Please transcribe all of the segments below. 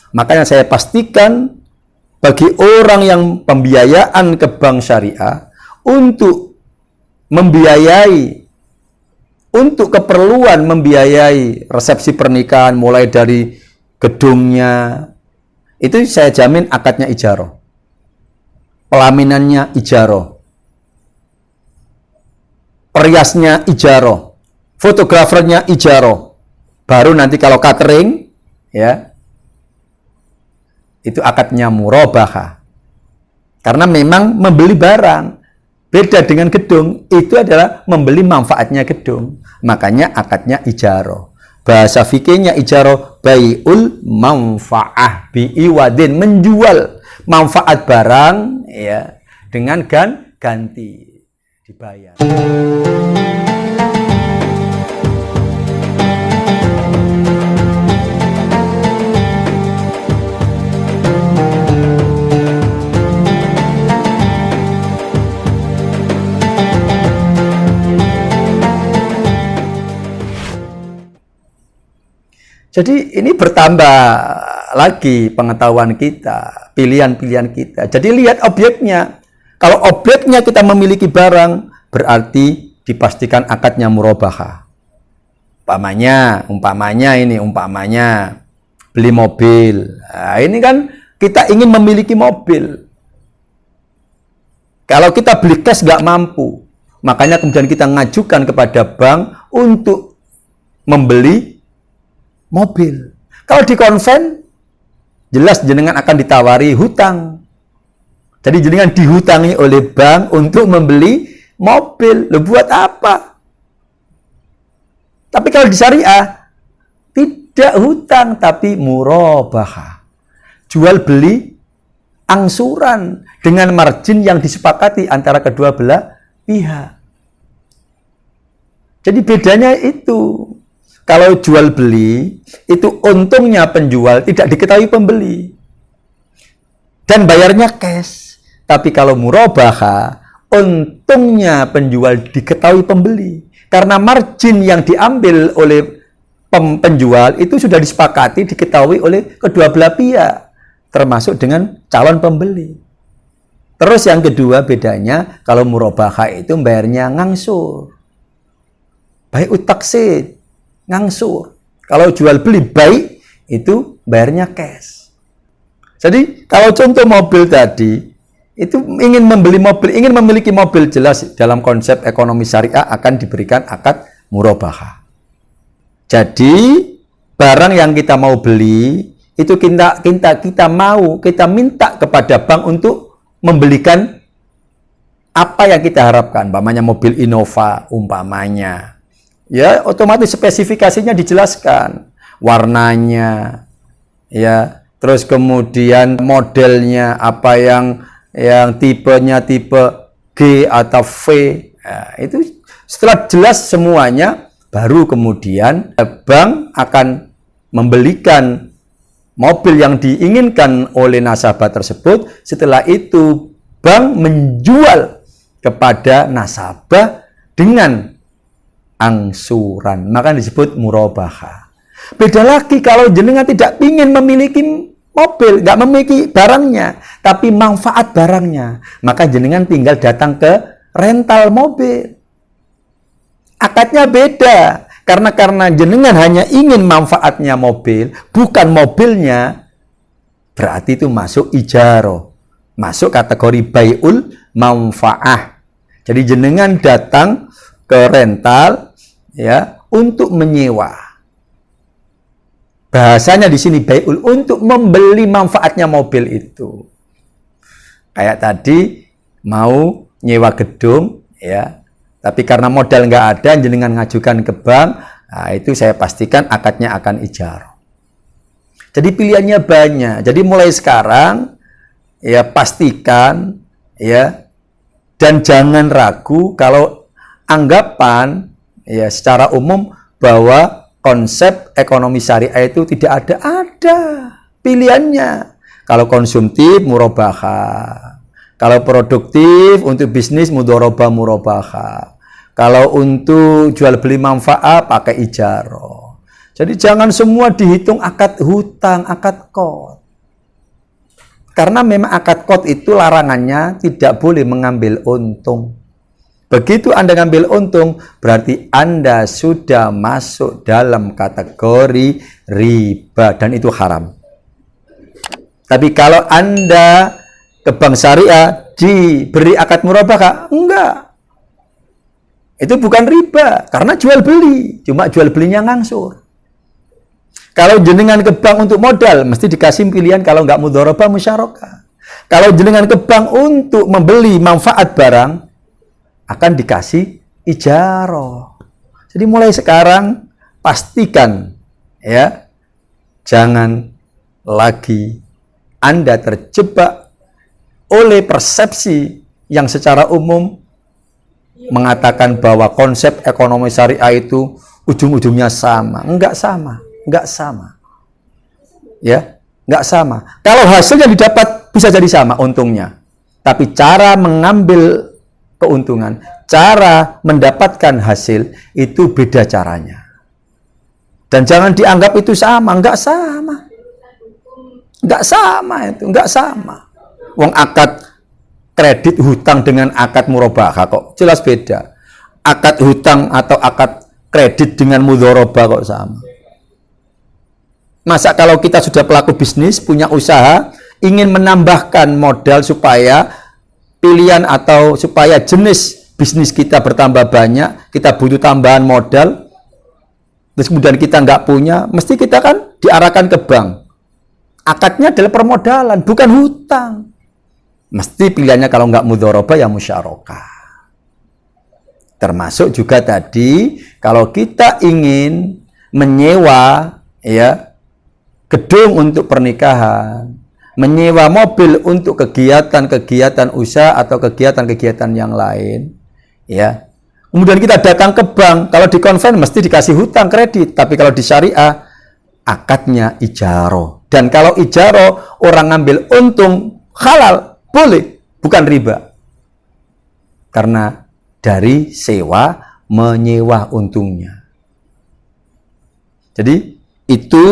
Makanya saya pastikan bagi orang yang pembiayaan ke bank syariah untuk membiayai, untuk keperluan membiayai resepsi pernikahan mulai dari gedungnya, itu saya jamin akadnya ijarah, pelaminannya ijarah, periasnya ijarah, fotografernya ijarah. Baru nanti kalau catering, ya, itu akadnya murabahah. Karena memang membeli barang, beda dengan gedung, itu adalah membeli manfaatnya gedung. Makanya akadnya ijarah. Bahasa fikihnya ijarah bai'ul manfa'ah bi'iwadin, menjual manfaat barang ya dengan ganti dibayar. Jadi ini bertambah lagi pengetahuan kita, pilihan-pilihan kita. Jadi lihat objeknya. Kalau objeknya kita memiliki barang, berarti dipastikan akadnya murabahah. Umpamanya beli mobil. Nah, ini kan kita ingin memiliki mobil. Kalau kita beli cash nggak mampu, makanya kemudian kita ngajukan kepada bank untuk membeli mobil. Kalau di konven, jelas jenengan akan ditawari hutang. Jadi jenengan dihutangi oleh bank untuk membeli mobil. Loh, buat apa? Tapi kalau di syariah, tidak hutang, tapi murabahah. Jual beli angsuran dengan margin yang disepakati antara kedua belah pihak. Jadi bedanya itu. Kalau jual beli, itu untungnya penjual tidak diketahui pembeli. Dan bayarnya cash. Tapi kalau murabahah, untungnya penjual diketahui pembeli. Karena margin yang diambil oleh penjual itu sudah disepakati, diketahui oleh kedua belah pihak. Termasuk dengan calon pembeli. Terus yang kedua bedanya, kalau murabahah itu bayarnya ngangsur. Baik utaksid. Ngangsur. Kalau jual beli baik, itu bayarnya cash. Jadi, kalau contoh mobil tadi, itu ingin membeli mobil, ingin memiliki mobil, jelas dalam konsep ekonomi syariah akan diberikan akad murabahah. Jadi, barang yang kita mau beli, itu kita minta kepada bank untuk membelikan apa yang kita harapkan. Umpamanya mobil Innova, umpamanya. Ya, otomatis spesifikasinya dijelaskan, warnanya, ya, terus kemudian modelnya, apa yang tipenya tipe G atau V, ya, itu setelah jelas semuanya, baru kemudian bank akan membelikan mobil yang diinginkan oleh nasabah tersebut. Setelah itu bank menjual kepada nasabah dengan angsuran, maka disebut murabahah. Beda lagi kalau jenengan tidak ingin memiliki mobil, nggak memiliki barangnya, tapi manfaat barangnya, maka jenengan tinggal datang ke rental mobil. Akadnya beda, karena jenengan hanya ingin manfaatnya mobil, bukan mobilnya, berarti itu masuk ijarah, masuk kategori bai'ul manfaah. Jadi jenengan datang ke rental, ya, untuk menyewa. Bahasanya di sini bai'ul, untuk membeli manfaatnya mobil itu. Kayak tadi mau nyewa gedung, ya, tapi karena modal nggak ada, jenengan ngajukan ke bank, nah, itu saya pastikan akadnya akan ijarah. Jadi pilihannya banyak. Jadi mulai sekarang, ya, pastikan, ya, dan jangan ragu kalau anggapan, ya, secara umum bahwa konsep ekonomi syariah itu tidak ada pilihannya. Kalau konsumtif, murabahah. Kalau produktif, untuk bisnis, mudharabah murabahah. Kalau untuk jual beli manfaat, pakai ijarah. Jadi jangan semua dihitung akad hutang, akad qad. Karena memang akad qad itu larangannya tidak boleh mengambil untung. Begitu Anda ngambil untung, berarti Anda sudah masuk dalam kategori riba dan itu haram. Tapi kalau Anda ke bank syariah diberi akad murabahah, enggak. Itu bukan riba, karena jual beli, cuma jual belinya ngangsur. Kalau jenengan ke bank untuk modal, mesti dikasih pilihan kalau enggak mudharabah musyarakah. Kalau jenengan ke bank untuk membeli manfaat barang, akan dikasih ijarah. Jadi mulai sekarang pastikan ya, jangan lagi Anda terjebak oleh persepsi yang secara umum mengatakan bahwa konsep ekonomi syariah itu ujung-ujungnya sama. Enggak sama, enggak sama. Ya, enggak sama. Kalau hasilnya didapat bisa jadi sama untungnya. Tapi cara mengambil keuntungan, cara mendapatkan hasil itu beda caranya. Dan jangan dianggap itu sama, enggak sama. Enggak sama itu, enggak sama. Wong akad kredit hutang dengan akad murabahah kok jelas beda. Akad hutang atau akad kredit dengan mudharabah kok sama. Masa kalau kita sudah pelaku bisnis, punya usaha, ingin menambahkan modal supaya pilihan atau supaya jenis bisnis kita bertambah banyak, kita butuh tambahan modal, terus kemudian kita nggak punya, mesti kita kan diarahkan ke bank. Akadnya adalah permodalan, bukan hutang. Mesti pilihannya kalau nggak mudharabah ya musyarakah. Termasuk juga tadi, kalau kita ingin menyewa ya gedung untuk pernikahan, menyewa mobil untuk kegiatan-kegiatan usaha atau kegiatan-kegiatan yang lain, ya. Kemudian kita datang ke bank, kalau di konven mesti dikasih hutang kredit, tapi kalau di syariah akadnya ijarah. Dan kalau ijarah orang ngambil untung halal, boleh, bukan riba. Karena dari sewa menyewa untungnya. Jadi itu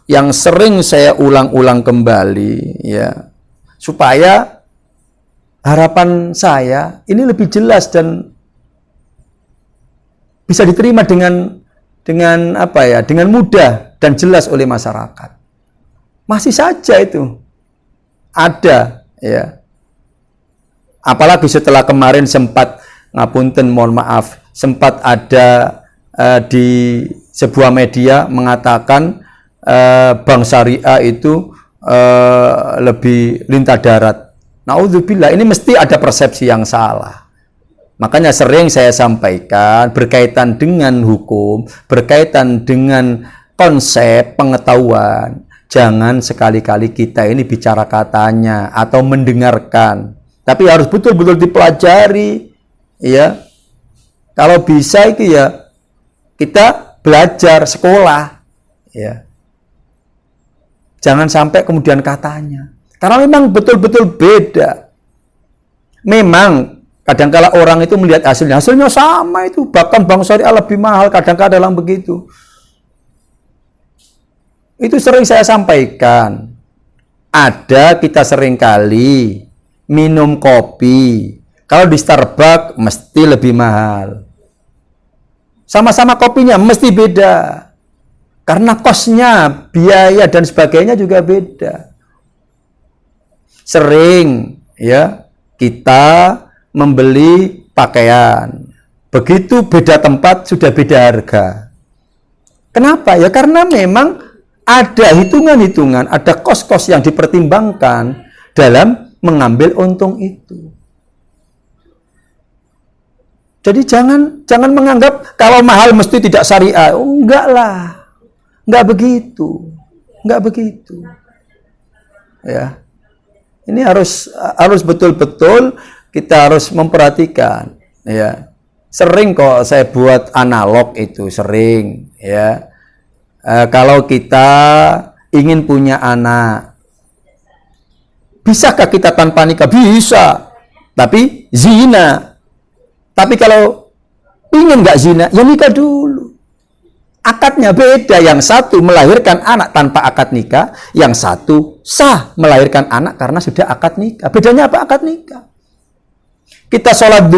yang sering saya ulang-ulang kembali ya, supaya harapan saya ini lebih jelas dan bisa diterima dengan apa ya, dengan mudah dan jelas oleh masyarakat. Masih saja itu ada ya. Apalagi setelah kemarin sempat ngapunten, mohon maaf, sempat ada di sebuah media mengatakan bank syariah itu lebih lintah darat. Naudzubillah, ini mesti ada persepsi yang salah. Makanya sering saya sampaikan berkaitan dengan hukum, berkaitan dengan konsep pengetahuan, jangan sekali-kali kita ini bicara katanya atau mendengarkan, tapi harus betul-betul dipelajari ya. Kalau bisa itu ya kita belajar sekolah ya. Jangan sampai kemudian katanya. Karena memang betul-betul beda. Memang kadang-kala orang itu melihat hasilnya sama itu, bahkan bank syariah lebih mahal kadang-kadang begitu. Itu sering saya sampaikan. Ada kita seringkali minum kopi, kalau di Starbucks mesti lebih mahal. Sama-sama kopinya mesti beda. Karena kosnya, biaya dan sebagainya juga beda. Sering ya kita membeli pakaian. Begitu beda tempat sudah beda harga. Kenapa? Ya karena memang ada hitungan-hitungan, ada kos-kos yang dipertimbangkan dalam mengambil untung itu. Jadi jangan menganggap kalau mahal mesti tidak syariah. Oh, enggak lah. Enggak begitu. Enggak begitu. Ya. Ini harus betul-betul kita harus memperhatikan, ya. Sering kok saya buat analog itu, sering, ya. Kalau kita ingin punya anak, bisakah kita tanpa nikah? Bisa. Tapi zina. Tapi kalau ingin nggak zina, ya nikah dulu. Akadnya beda, yang satu melahirkan anak tanpa akad nikah, yang satu sah melahirkan anak karena sudah akad nikah. Bedanya apa akad nikah? Kita sholat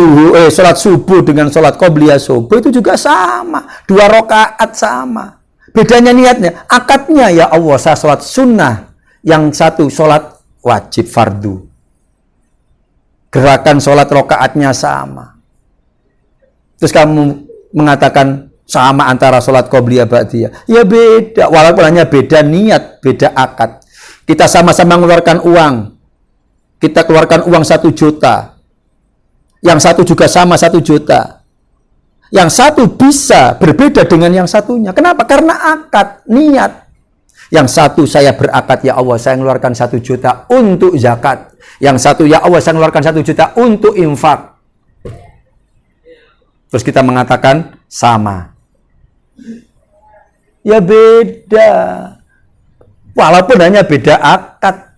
sholat subuh dengan sholat qobliyah subuh itu juga sama, 2 rakaat sama. Bedanya niatnya, akadnya ya Allah saya sholat sunnah, yang satu sholat wajib fardu. Gerakan sholat rakaatnya sama. Terus kamu mengatakan sama antara sholat qobliyah ba'diyah. Ya beda, walaupun hanya beda niat, beda akad. Kita sama-sama mengeluarkan uang. Kita keluarkan uang 1 juta. Yang satu juga sama 1 juta. Yang satu bisa berbeda dengan yang satunya. Kenapa? Karena akad, niat. Yang satu saya berakad, ya Allah saya mengeluarkan 1 juta untuk zakat. Yang satu, ya Allah saya mengeluarkan 1 juta untuk infak. Terus kita mengatakan sama. Ya beda. Walaupun hanya beda akad,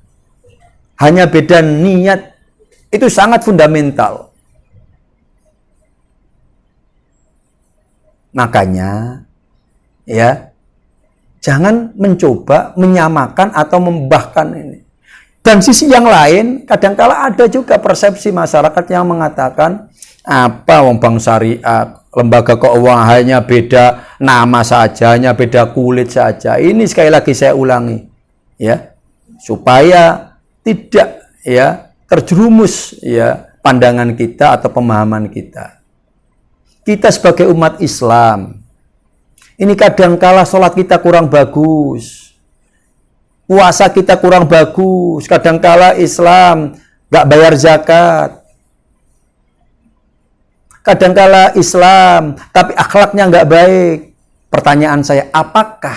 hanya beda niat, itu sangat fundamental. Makanya, ya, jangan mencoba menyamakan atau membahkan ini. Dan sisi yang lain, kadangkala ada juga persepsi masyarakat yang mengatakan, apa wong bank syariah, lembaga keuangan hanya beda nama saja, hanya beda kulit saja. Ini sekali lagi saya ulangi, ya, supaya tidak ya terjerumus ya pandangan kita atau pemahaman kita. Kita sebagai umat Islam, ini kadangkala sholat kita kurang bagus, puasa kita kurang bagus, kadangkala Islam nggak bayar zakat. Kadangkala Islam, tapi akhlaknya nggak baik. Pertanyaan saya, apakah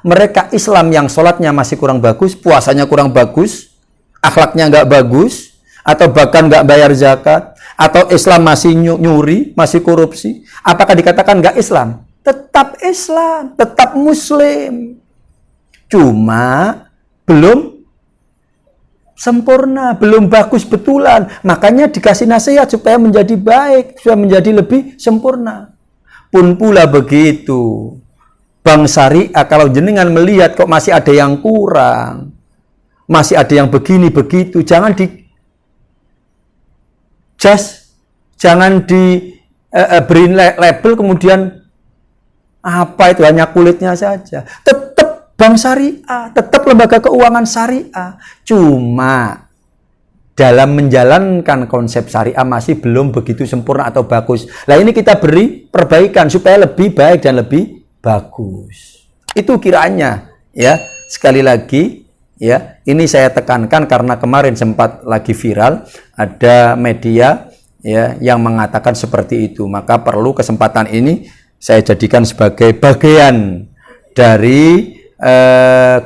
mereka Islam yang sholatnya masih kurang bagus, puasanya kurang bagus, akhlaknya nggak bagus, atau bahkan nggak bayar zakat, atau Islam masih nyuri, masih korupsi, apakah dikatakan nggak Islam? Tetap Islam, tetap Muslim. Cuma belum sempurna, belum bagus betulan. Makanya dikasih nasihat supaya menjadi baik, supaya menjadi lebih sempurna. Pun pula begitu, bank syariah kalau jenengan melihat kok masih ada yang kurang, masih ada yang begini begitu, jangan jangan diberi label kemudian apa itu hanya kulitnya saja. Tetap bank syariah, tetap lembaga keuangan syariah. Cuma dalam menjalankan konsep syariah masih belum begitu sempurna atau bagus. Nah ini kita beri perbaikan supaya lebih baik dan lebih bagus. Itu kiranya ya. Sekali lagi ya, ini saya tekankan karena kemarin sempat lagi viral ada media ya yang mengatakan seperti itu. Maka perlu kesempatan ini saya jadikan sebagai bagian dari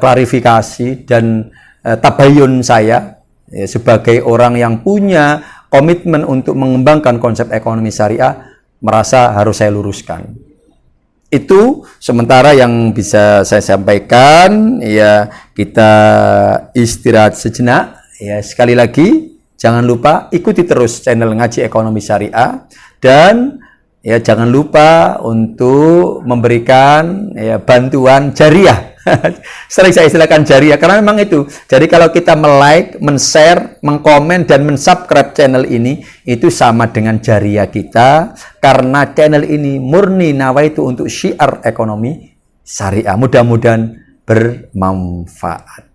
klarifikasi dan tabayun saya ya, sebagai orang yang punya komitmen untuk mengembangkan konsep ekonomi syariah, merasa harus saya luruskan. Itu sementara yang bisa saya sampaikan. Ya, kita istirahat sejenak. Ya, sekali lagi jangan lupa ikuti terus channel Ngaji Ekonomi Syariah, dan ya jangan lupa untuk memberikan ya bantuan jariah. Sering saya istilahkan jariah karena memang itu. Jadi kalau kita like, men-share, mengkomen dan men-subscribe channel ini, itu sama dengan jariah kita, karena channel ini murni nawaitu untuk syiar ekonomi syariah. Mudah-mudahan bermanfaat.